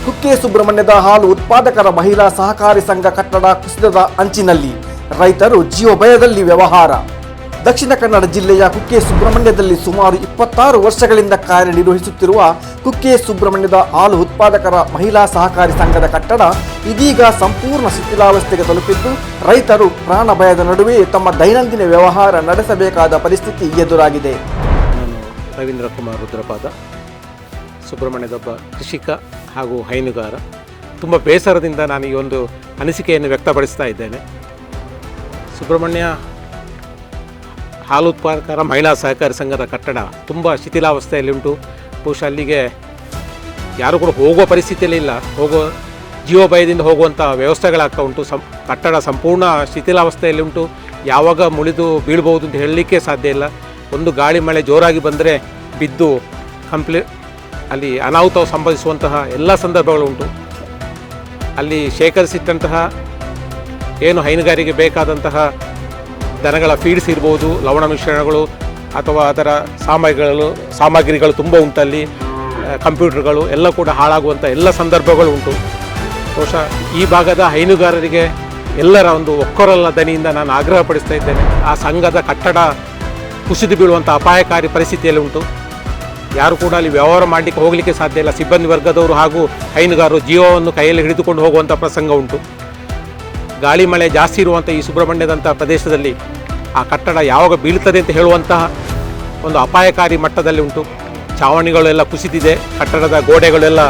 ಕುಕ್ಕೆ ಸುಬ್ರಹ್ಮಣ್ಯದ ಹಾಲು ಉತ್ಪಾದಕರ ಮಹಿಳಾ ಸಹಕಾರಿ ಸಂಘ ಕಟ್ಟಡ ಕುಸಿತದ ಅಂಚಿನಲ್ಲಿ, ರೈತರು ಜೀವಭಯದಲ್ಲಿ ವ್ಯವಹಾರ. ದಕ್ಷಿಣ ಕನ್ನಡ ಜಿಲ್ಲೆಯ ಕುಕ್ಕೆ ಸುಬ್ರಹ್ಮಣ್ಯದಲ್ಲಿ ಸುಮಾರು 26 ವರ್ಷಗಳಿಂದ ಕಾರ್ಯನಿರ್ವಹಿಸುತ್ತಿರುವ ಕುಕ್ಕೆ ಸುಬ್ರಹ್ಮಣ್ಯದ ಹಾಲು ಉತ್ಪಾದಕರ ಮಹಿಳಾ ಸಹಕಾರಿ ಸಂಘದ ಕಟ್ಟಡ ಇದೀಗ ಸಂಪೂರ್ಣ ಶಿಥಿಲಾವಸ್ಥೆಗೆ ತಲುಪಿದ್ದು, ರೈತರು ಪ್ರಾಣ ಭಯದ ನಡುವೆ ತಮ್ಮ ದೈನಂದಿನ ವ್ಯವಹಾರ ನಡೆಸಬೇಕಾದ ಪರಿಸ್ಥಿತಿ ಎದುರಾಗಿದೆ. ನಾನು ರವೀಂದ್ರ ಕುಮಾರ್ ರುದ್ರಪಾದ, ಸುಬ್ರಹ್ಮಣ್ಯದೊಬ್ಬ ಕೃಷಿಕ ಹಾಗೂ ಹೈನುಗಾರ. ತುಂಬ ಬೇಸರದಿಂದ ನಾನು ಈ ಒಂದು ಅನಿಸಿಕೆಯನ್ನು ವ್ಯಕ್ತಪಡಿಸ್ತಾ ಇದ್ದೇನೆ. ಸುಬ್ರಹ್ಮಣ್ಯ ಹಾಲು ಉತ್ಪಾದಕರ ಮಹಿಳಾ ಸಹಕಾರಿ ಸಂಘದ ಕಟ್ಟಡ ತುಂಬ ಶಿಥಿಲಾವಸ್ಥೆಯಲ್ಲಿಂಟು. ಬಹುಶಃ ಅಲ್ಲಿಗೆ ಯಾರು ಕೂಡ ಹೋಗುವ ಪರಿಸ್ಥಿತಿಯಲ್ಲಿ ಇಲ್ಲ, ಜೀವಭಯದಿಂದ ಹೋಗುವಂಥ ವ್ಯವಸ್ಥೆಗಳಾಗ್ತಾ ಉಂಟು. ಕಟ್ಟಡ ಸಂಪೂರ್ಣ ಶಿಥಿಲಾವಸ್ಥೆಯಲ್ಲಿ ಉಂಟು. ಯಾವಾಗ ಮುಳಿದು ಬೀಳ್ಬೋದು ಅಂತ ಹೇಳಲಿಕ್ಕೆ ಸಾಧ್ಯ ಇಲ್ಲ. ಒಂದು ಗಾಳಿ ಮಳೆ ಜೋರಾಗಿ ಬಂದರೆ ಬಿದ್ದು ಅಲ್ಲಿ ಅನಾಹುತ ಸಂಭವಿಸುವಂತಹ ಎಲ್ಲ ಸಂದರ್ಭಗಳು ಉಂಟು. ಅಲ್ಲಿ ಶೇಖರಿಸಿಟ್ಟಂತಹ ಏನು ಹೈನುಗಾರಿಕೆ ಬೇಕಾದಂತಹ ದನಗಳ ಫೀಡ್ಸ್ ಇರ್ಬೋದು, ಲವಣ ಮಿಶ್ರಣಗಳು ಅಥವಾ ಅದರ ಸಾಮಗ್ರಿಗಳು ತುಂಬ ಉಂಟಲ್ಲಿ, ಕಂಪ್ಯೂಟರ್ಗಳು ಎಲ್ಲ ಕೂಡ ಹಾಳಾಗುವಂಥ ಎಲ್ಲ ಸಂದರ್ಭಗಳು ಉಂಟು. ಬಹುಶಃ ಈ ಭಾಗದ ಹೈನುಗಾರರಿಗೆ ಎಲ್ಲರ ಒಂದು ಒಕ್ಕೊರಲ ದನಿಯಿಂದ ನಾನು ಆಗ್ರಹಪಡಿಸ್ತಾ ಇದ್ದೇನೆ. ಆ ಸಂಘದ ಕಟ್ಟಡ ಕುಸಿದು ಬೀಳುವಂಥ ಅಪಾಯಕಾರಿ ಪರಿಸ್ಥಿತಿಯಲ್ಲಿ ಉಂಟು. ಯಾರು ಕೂಡ ಅಲ್ಲಿ ವ್ಯವಹಾರ ಮಾಡಲಿಕ್ಕೆ ಹೋಗಲಿಕ್ಕೆ ಸಾಧ್ಯ ಇಲ್ಲ. ಸಿಬ್ಬಂದಿ ವರ್ಗದವರು ಹಾಗೂ ಹೈನುಗಾರರು ಜೀವವನ್ನು ಕೈಯಲ್ಲಿ ಹಿಡಿದುಕೊಂಡು ಹೋಗುವಂಥ ಪ್ರಸಂಗ ಉಂಟು. ಗಾಳಿ ಮಳೆ ಜಾಸ್ತಿ ಇರುವಂಥ ಈ ಸುಬ್ರಹ್ಮಣ್ಯದಂಥ ಪ್ರದೇಶದಲ್ಲಿ ಆ ಕಟ್ಟಡ ಯಾವಾಗ ಬೀಳ್ತದೆ ಅಂತ ಹೇಳುವಂತಹ ಒಂದು ಅಪಾಯಕಾರಿ ಮಟ್ಟದಲ್ಲಿ ಉಂಟು. ಛಾವಣಿಗಳೆಲ್ಲ ಕುಸಿದಿದೆ, ಕಟ್ಟಡದ ಗೋಡೆಗಳೆಲ್ಲ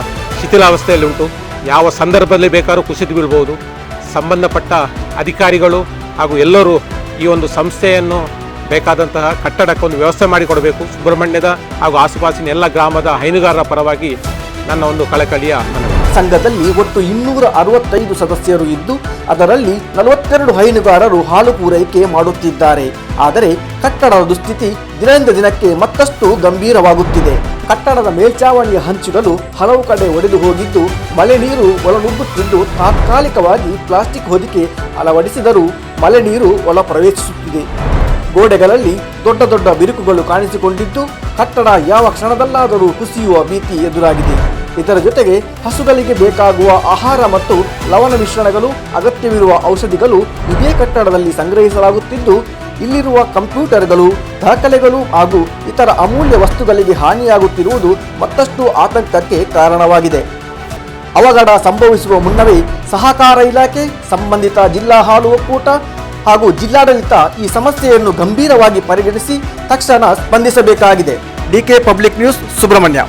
ಶಿಥಿಲಾವಸ್ಥೆಯಲ್ಲಿ ಉಂಟು. ಯಾವ ಸಂದರ್ಭದಲ್ಲಿ ಬೇಕಾದ್ರೂ ಕುಸಿದು ಬೀಳ್ಬೋದು. ಸಂಬಂಧಪಟ್ಟ ಅಧಿಕಾರಿಗಳು ಹಾಗೂ ಎಲ್ಲರೂ ಈ ಒಂದು ಸಂಸ್ಥೆಯನ್ನು ಬೇಕಾದಂತಹ ಕಟ್ಟಡಕ್ಕೊಂದು ವ್ಯವಸ್ಥೆ ಮಾಡಿಕೊಡಬೇಕು. ಸುಬ್ರಹ್ಮಣ್ಯದ ಹಾಗೂ ಆಸುಪಾಸಿನ ಎಲ್ಲ ಗ್ರಾಮದ ಹೈನುಗಾರರ ಪರವಾಗಿ ನನ್ನ ಒಂದು ಕಳಕಳಿಯ ಮನವಿ. ಸಂಘದಲ್ಲಿ ಒಟ್ಟು 265 ಸದಸ್ಯರು ಇದ್ದು, ಅದರಲ್ಲಿ 42 ಹೈನುಗಾರರು ಹಾಲು ಪೂರೈಕೆ ಮಾಡುತ್ತಿದ್ದಾರೆ. ಆದರೆ ಕಟ್ಟಡದ ದುಸ್ಥಿತಿ ದಿನದಿಂದ ದಿನಕ್ಕೆ ಮತ್ತಷ್ಟು ಗಂಭೀರವಾಗುತ್ತಿದೆ. ಕಟ್ಟಡದ ಮೇಲ್ಚಾವಣಿಯ ಹಂಚುಗಳು ಹಲವು ಕಡೆ ಒಡೆದು ಹೋಗಿದ್ದು, ಮಳೆ ನೀರು ಒಳನುಗ್ಗುತ್ತಿದ್ದು, ತಾತ್ಕಾಲಿಕವಾಗಿ ಪ್ಲಾಸ್ಟಿಕ್ ಹೊದಿಕೆ ಅಳವಡಿಸಿದರೂ ಮಳೆ ನೀರು ಒಳ ಪ್ರವೇಶಿಸುತ್ತಿದೆ. ಗೋಡೆಗಳಲ್ಲಿ ದೊಡ್ಡ ದೊಡ್ಡ ಬಿರುಕುಗಳು ಕಾಣಿಸಿಕೊಂಡಿದ್ದು, ಕಟ್ಟಡ ಯಾವ ಕ್ಷಣದಲ್ಲಾದರೂ ಕುಸಿಯುವ ಭೀತಿ ಎದುರಾಗಿದೆ. ಇದರ ಜೊತೆಗೆ ಹಸುಗಳಿಗೆ ಬೇಕಾಗುವ ಆಹಾರ ಮತ್ತು ಲವಣ ಮಿಶ್ರಣಗಳು, ಅಗತ್ಯವಿರುವ ಔಷಧಿಗಳು ಇದೇ ಕಟ್ಟಡದಲ್ಲಿ ಸಂಗ್ರಹಿಸಲಾಗುತ್ತಿದ್ದು, ಇಲ್ಲಿರುವ ಕಂಪ್ಯೂಟರ್ಗಳು, ದಾಖಲೆಗಳು ಹಾಗೂ ಇತರ ಅಮೂಲ್ಯ ವಸ್ತುಗಳಿಗೆ ಹಾನಿಯಾಗುತ್ತಿರುವುದು ಮತ್ತಷ್ಟು ಆತಂಕಕ್ಕೆ ಕಾರಣವಾಗಿದೆ. ಅವಘಡ ಸಂಭವಿಸುವ ಮುನ್ನವೇ ಸಹಕಾರ ಇಲಾಖೆ, ಸಂಬಂಧಿತ ಜಿಲ್ಲಾ ಹಾಲು ಒಕ್ಕೂಟ ಹಾಗೂ ಜಿಲ್ಲಾಡಳಿತ ಈ ಸಮಸ್ಯೆಯನ್ನು ಗಂಭೀರವಾಗಿ ಪರಿಗಣಿಸಿ ತಕ್ಷಣ ಸ್ಪಂದಿಸಬೇಕಾಗಿದೆ. DK public news, Subrahmanya.